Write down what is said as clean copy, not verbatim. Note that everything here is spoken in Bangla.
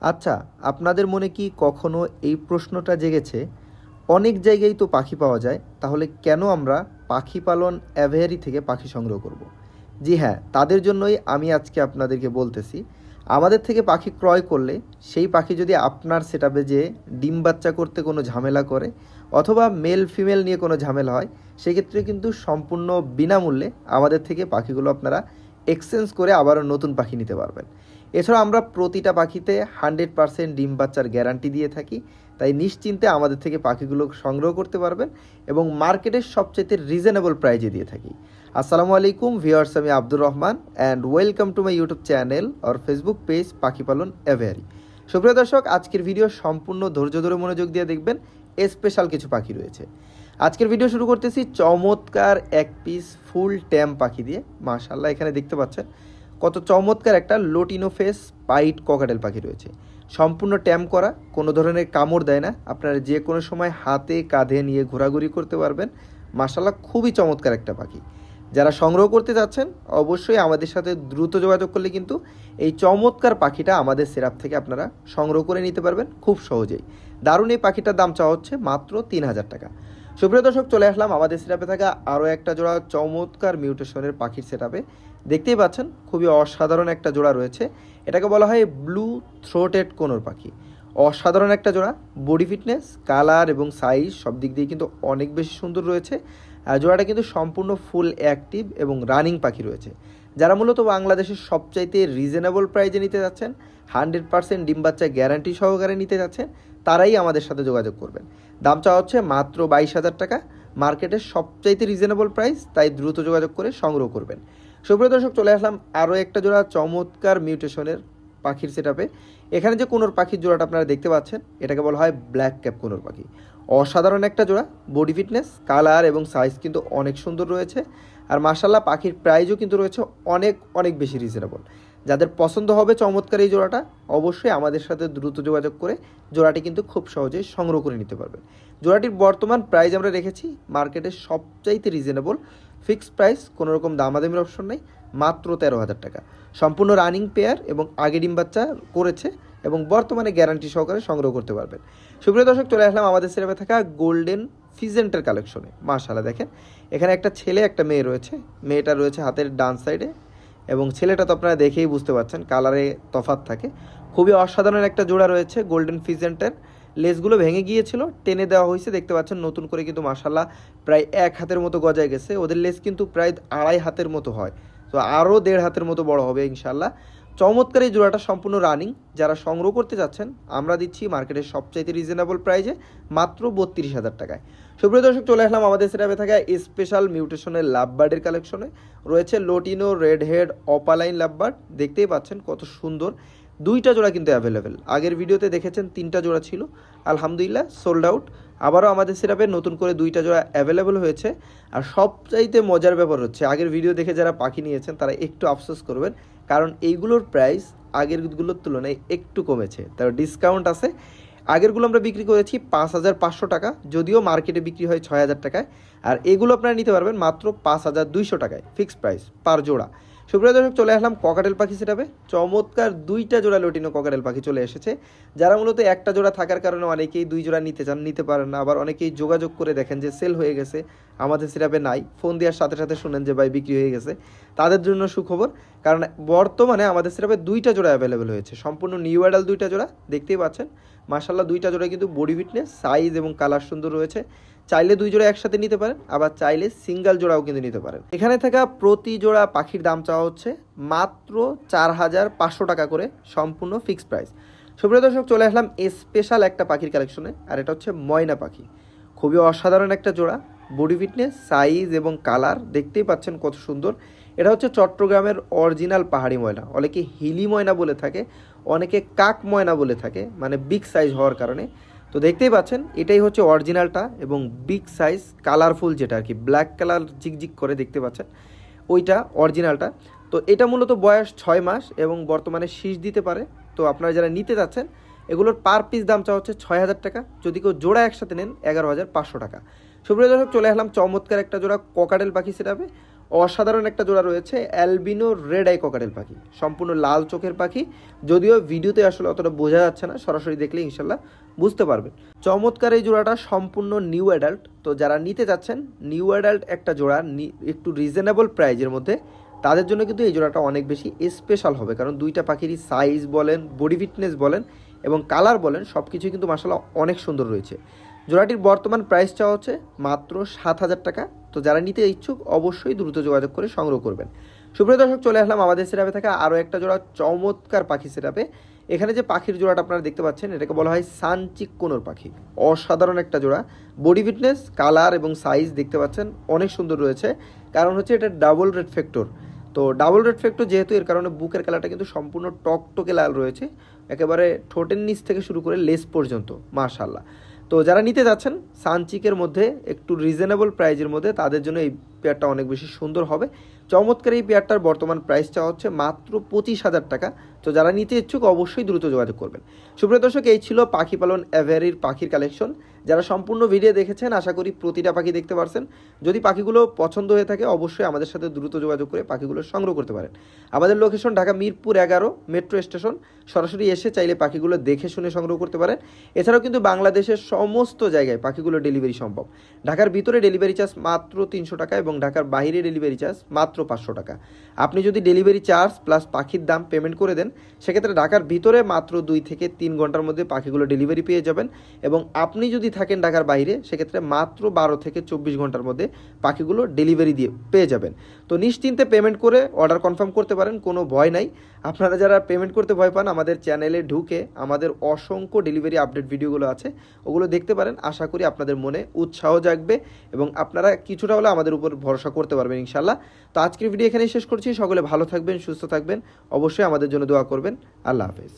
আচ্ছা, আপনাদের মনে কি কখনো এই প্রশ্নটা জেগেছে, অনেক জায়গায় তো পাখি পাওয়া যায়, তাহলে কেন আমরা পাখি পালন অ্যাভিয়ারি থেকে পাখি সংগ্রহ করব? জি হ্যাঁ, তাদের জন্যই আমি আজকে আপনাদেরকে বলতেছি, আমাদের থেকে পাখি ক্রয় করলে সেই পাখি যদি আপনার সেটআপে যে ডিম বাচ্চা করতে কোনো ঝামেলা করে অথবা মেল ফিমেল নিয়ে কোনো ঝামেলা হয়, সেক্ষেত্রে কিন্তু সম্পূর্ণ বিনামূল্যে আমাদের থেকে পাখিগুলো আপনারা এক্সচেঞ্জ করে আবারও নতুন পাখি নিতে পারবেন। এছাড়া আমরা প্রতিটা পাখিতে 100% ডিম বাচ্চার গ্যারান্টি দিয়ে থাকি, তাই নিশ্চিন্তে আমাদের থেকে পাখিগুলো সংগ্রহ করতে পারবেন এবং মার্কেটের সবচেয়ে রিজনেবল প্রাইজে দিয়ে থাকি। আসসালামু আলাইকুম ভিউয়ার্স, আমি Abdur Rahman and welcome to my YouTube channel or Facebook page পাখি পালন অ্যাভিয়ারি। সুপ্রিয় দর্শক, আজকের ভিডিও সম্পূর্ণ ধৈর্য ধরে মনোযোগ দিয়ে দেখবেন, স্পেশাল কিছু পাখি রয়েছে। আজকের ভিডিও শুরু করতেছি চমৎকার এক পিস ফুল ট্যাম পাখি দিয়ে। মাশাআল্লাহ, এখানে দেখতে পাচ্ছেন কত চমৎকার একটা লোটিনো ফেস পাইট ককাটেল পাখি রয়েছে। সম্পূর্ণ ট্যাম করা, কোনো ধরনের কামড় দেয় না, আপনারা যে কোনো সময় হাতে কাঁধে নিয়ে ঘোরাঘুরি করতে পারবেন। মাশাআল্লাহ, খুবই চমৎকার একটা পাখি। যারা সংগ্রহ করতে যাচ্ছেন অবশ্যই আমাদের সাথে দ্রুত যোগাযোগ করলে কিন্তু এই চমৎকার পাখিটা আমাদের সেটআপ থেকে আপনারা সংগ্রহ করে নিতে পারবেন খুব সহজেই। দারুণ এই পাখিটার দাম চাওয়া হচ্ছে মাত্র 3000 টাকা। সুপ্রিয় দর্শক, চলে আসলাম আমাদের সেটআপে থাকা আরও একটা জোড়া চমৎকার মিউটেশনের পাখির সেটআপে। দেখতেই পাচ্ছেন খুবই অসাধারণ একটা জোড়া রয়েছে। এটাকে বলা হয় ব্লু থ্রোটেড কোনোর পাখি। অসাধারণ একটা জোড়া, বডি ফিটনেস, কালার এবং সাইজ সব দিক দিয়ে কিন্তু অনেক বেশি সুন্দর রয়েছে। আর জোড়াটা কিন্তু সম্পূর্ণ ফুল অ্যাক্টিভ এবং রানিং পাখি রয়েছে। যারা মূলত বাংলাদেশের সবচাইতে রিজনেবল প্রাইজে নিতে যাচ্ছেন, 100% ডিম বাচ্চা গ্যারান্টি সহকারে নিতে যাচ্ছেন, তারাই আমাদের সাথে যোগাযোগ করবেন। দাম চাওয়া হচ্ছে মাত্র 22,000 টাকা, মার্কেটের সবচাইতে রিজনেবল প্রাইস, তাই দ্রুত যোগাযোগ করে সংগ্রহ করবেন। সুপ্রিয় দর্শক, চলে আসলাম আরও একটা জোড়া চমৎকার মিউটেশনের পাখির সেটআপে। এখানে যে কোনোর পাখির জোড়াটা আপনারা দেখতে পাচ্ছেন, এটাকে বলা হয় ব্ল্যাক ক্যাপ কোনোর পাখি। অসাধারণ একটা জোড়া, বডি ফিটনেস, কালার এবং সাইজ কিন্তু অনেক সুন্দর রয়েছে। আর মাশাআল্লাহ, পাখির প্রাইজও কিন্তু রয়েছে অনেক অনেক বেশি রিজনেবল। যাদের পছন্দ হবে চমৎকার এই জোড়াটা, অবশ্যই আমাদের সাথে দ্রুত যোগাযোগ করে জোড়াটি কিন্তু খুব সহজেই সংগ্রহ করে নিতে পারবেন। জোড়াটির বর্তমান প্রাইস আমরা রেখেছি মার্কেটের সবচাইতে রিজনেবল, ফিক্সড প্রাইস, কোনো রকম দামাদামির অপশন নেই, মাত্র 13,000 টাকা। সম্পূর্ণ রানিং পেয়ার এবং আগে ডিম বাচ্চা করেছে এবং বর্তমানে গ্যারান্টি সহকারে সংগ্রহ করতে পারবেন। সুপ্রিয় দর্শক, চলে আসলাম আমাদের সেটআপে থাকা গোল্ডেন ফিজেন্টের কালেকশনে। মাশাআল্লাহ, দেখেন এখানে একটা ছেলে একটা মেয়ে রয়েছে। মেয়েটা রয়েছে হাতের ডান সাইডে এবং ছেলেটা তো আপনারা দেখেই বুঝতে পারছেন কালারে তফাৎ থাকে। খুবই অসাধারণ একটা জোড়া রয়েছে গোল্ডেন ফিজেন্টের। লেসগুলো ভেঙে গিয়েছিল, টেনে দেওয়া হয়েছে, দেখতে পাচ্ছেন নতুন করে কিন্তু মাশাআল্লাহ প্রায় 1 হাতের মতো গজায় গেছে। ওদের লেস কিন্তু প্রায় 2.5 হাতের মতো হয়, তো আরও 1.5 হাতের মতো বড় হবে ইনশাআল্লাহ। চমৎকার এই জোড়াটা সম্পূর্ণ রানিং। যারা সংগ্রহ করতে যাচ্ছেন আমরা দিচ্ছি মার্কেটের সবচাইতে রিজনেবল প্রাইজে মাত্র 32,000 টাকায়। সুপ্রিয় দর্শক, চলে আসলাম আমাদের সেটআপে থাকা স্পেশাল মিউটেশনের লাভবার্ডের কালেকশনে। রয়েছে lutino, red head, opaline lovebird. দেখতেই পাচ্ছেন কত সুন্দর। দুইটা জোড়া কিন্তু অ্যাভেলেবেল। আগের ভিডিওতে দেখেছেন 3টা জোড়া ছিল, আলহামদুলিল্লাহ সোল্ড আউট। আবারও আমাদের সেটআপে নতুন করে 2টা জোড়া অ্যাভেলেবেল হয়েছে। আর সবচাইতে মজার ব্যাপার হচ্ছে, আগের ভিডিও দেখে যারা পাখি নিয়েছেন তারা একটু আফসোস করবেন, কারণ এইগুলোর প্রাইস আগেরগুলোর তুলনায় একটু কমেছে, তার ডিসকাউন্ট আছে। আগেরগুলো আমরা বিক্রি করেছি 5,500 টাকা, যদিও মার্কেটে বিক্রি হয় 6,000 টাকায়। আর এগুলো আপনারা নিতে পারবেন মাত্র 5,200 টাকায়, ফিক্সড প্রাইস পার জোড়া। সুপ্রিয় দর্শক, চলে আসলাম ককাটেল পাখি সেটআপে। চমৎকার 2টা জোড়া লোটিনো ককাটেল পাখি চলে এসেছে। যারা মূলত একটা জোড়া থাকার কারণে অনেকেই 2 জোড়া নিতে চান, নিতে পারেন না, আবার অনেকেই যোগাযোগ করে দেখেন যে সেল হয়ে গেছে, আমাদের সেটআপে নাই, ফোন দেওয়ার সাথে সাথে শুনেন যে ভাই বিক্রি হয়ে গেছে। তাদের জন্য সুখবর, কারণ বর্তমানে আমাদের সেটআপে 2টা জোড়া অ্যাভেলেবেল হয়েছে, সম্পূর্ণ নিউ অ্যাডাল 2টা জোড়া। দেখতেই পাচ্ছেন মাশাআল্লাহ, 2টা জোড়া কিন্তু বডি ফিটনেস, সাইজ এবং কালার সুন্দর রয়েছে। চাইলে 2 জোড়া একসাথে নিতে পারেন, আবার চাইলে সিঙ্গেল জোড়াও কিন্তু নিতে পারেন। এখানে থাকা প্রতি জোড়া পাখির দাম চাওয়া হচ্ছে মাত্র 4,500 টাকা করে, সম্পূর্ণ ফিক্সড প্রাইস। সুপ্রিয় দর্শক, চলে আসলাম স্পেশাল একটা পাখির কালেকশনে, আর এটা হচ্ছে ময়না পাখি। খুবই অসাধারণ একটা জোড়া, বডি ফিটনেস, সাইজ এবং কালার দেখতেই পাচ্ছেন কত সুন্দর। এটা হচ্ছে চট্টগ্রামের অরিজিনাল পাহাড়ি ময়না, অনেকে হিলি ময়না বলে থাকে, অনেকে কাক ময়না বলে থাকে, মানে বিগ সাইজ হওয়ার কারণে। তো দেখতেই পাচ্ছেন এটাই হচ্ছে অরিজিনালটা এবং বিগ সাইজ কালারফুল, যেটা আর কি ব্ল্যাক কালার জিকজিক করে দেখতে পাচ্ছেন, ওইটা অরিজিনালটা। তো এটা মূলত বয়স 6 মাস এবং বর্তমানে শীষ দিতে পারে। তো আপনারা যারা নিতে যাচ্ছেন এগুলোর পার পিস দাম চাওয়া হচ্ছে 6,000 টাকা, যদি কেউ জোড়া একসাথে নেন 11,500 টাকা। সুপ্রিয় দর্শক, চলে আসলাম চমৎকার একটা জোড়া ককাটেল পাখি সেটআপে। অসাধারণ একটা জোড়া রয়েছে অ্যালবিনো রেড আই ককাটেল পাখি, সম্পূর্ণ লাল চোখের পাখি। যদিও ভিডিওতে আসলে অতটা বোঝা যাচ্ছে না, সরাসরি দেখলে ইনশাল্লাহ বুঝতে পারবেন। চমৎকার এই জোড়াটা সম্পূর্ণ নিউ অ্যাডাল্ট। তো যারা নিতে যাচ্ছেন নিউ অ্যাডাল্ট একটা জোড়া একটু রিজনেবল প্রাইজের মধ্যে, তাদের জন্য কিন্তু এই জোড়াটা অনেক বেশি স্পেশাল হবে, কারণ দুইটা পাখিরই সাইজ বলেন, বডি ফিটনেস বলেন এবং কালার বলেন সব কিছুই কিন্তু মাশাআল্লাহ অনেক সুন্দর রয়েছে। জোড়াটির বর্তমান প্রাইস চাওয়া হচ্ছে মাত্র 7,000 টাকা। তো যারা নিতে ইচ্ছুক অবশ্যই দ্রুত যোগাযোগ করে সংগ্রহ করবেন। সুপ্রিয় দর্শক, চলে আসলাম আমাদের সেটআপে থাকা আরও একটা জোড়া চমৎকার পাখি সেটআপে। এখানে যে পাখির জোড়াটা আপনারা দেখতে পাচ্ছেন এটাকে বলা হয় সানচিক কোনোর পাখি। অসাধারণ একটা জোড়া, বডি ফিটনেস, কালার এবং সাইজ দেখতে পাচ্ছেন অনেক সুন্দর রয়েছে। কারণ হচ্ছে এটা ডাবল রেড ফ্যাক্টর। তো ডাবল রেড ফ্যাক্টর যেহেতু, এর কারণে বুকের কালারটা কিন্তু সম্পূর্ণ টকটকে লাল রয়েছে, একেবারে ঠোঁটের নিচ থেকে শুরু করে লেস পর্যন্ত মাশাআল্লাহ। তো যারা নিতে যাচ্ছেন সানচিকের মধ্যে একটু রিজনেবল প্রাইজের মধ্যে, তাদের জন্য এই পেয়ারটা অনেক বেশি সুন্দর হবে। চমৎকার এই পেয়ারটার বর্তমান প্রাইস চাওয়া হচ্ছে মাত্র 25,000 টাকা। তো যারা নিতে ইচ্ছুক অবশ্যই দ্রুত যোগাযোগ করবেন। সুপ্রিয় দর্শক, এই ছিল পাখি পালন অ্যাভিয়ারির পাখির কালেকশন। যারা সম্পূর্ণ ভিডিও দেখেছেন আশা করি প্রতিটা পাখি দেখতে পারছেন। যদি পাখিগুলো পছন্দ হয়ে থাকে অবশ্যই আমাদের সাথে দ্রুত যোগাযোগ করে পাখিগুলো সংগ্রহ করতে পারেন। আমাদের location Dhaka Mirpur 11 metro station. সরাসরি এসে চাইলে পাখিগুলো দেখে শুনে সংগ্রহ করতে পারেন। এছাড়াও কিন্তু বাংলাদেশের সমস্ত জায়গায় পাখিগুলো ডেলিভারি সম্ভব। ঢাকার ভিতরে ডেলিভারি চার্জ মাত্র 300 টাকা এবং ঢাকার বাইরে ডেলিভারি চার্জ মাত্র 500 টাকা। আপনি যদি ডেলিভারি চার্জ প্লাস পাখির দাম পেমেন্ট করে দেন, সেক্ষেত্রে ঢাকার ভিতরে মাত্র 2 থেকে 3 ঘন্টার মধ্যে পাখিগুলো ডেলিভারি পেয়ে যাবেন। এবং আপনি যদি থাকেন ঢাকার বাইরে, সেক্ষেত্রে মাত্র 12 থেকে 24 ঘন্টার মধ্যে পাখিগুলো ডেলিভারি দিয়ে পেয়ে যাবেন। তো নিশ্চিন্তে পেমেন্ট করে অর্ডার কনফার্ম করতে পারেন, কোনো ভয় নাই। আপনারা যারা পেমেন্ট করতে ভয় পান, আমাদের চ্যানেলে ঢুকে আমাদের অসংখ্য ডেলিভারি আপডেট ভিডিওগুলো আছে, ওগুলো দেখতে পারেন। আশা করি আপনাদের মনে উৎসাহ জাগবে এবং আপনারা কিছুটা হলে আমাদের উপর ভরসা করতে পারবেন ইনশাল্লাহ। তো আজকের ভিডিও এখানেই শেষ করছি। সকলে ভালো থাকবেন, সুস্থ থাকবেন, অবশ্যই আমাদের জন্য দোয়া করবেন। আল্লাহ হাফেজ।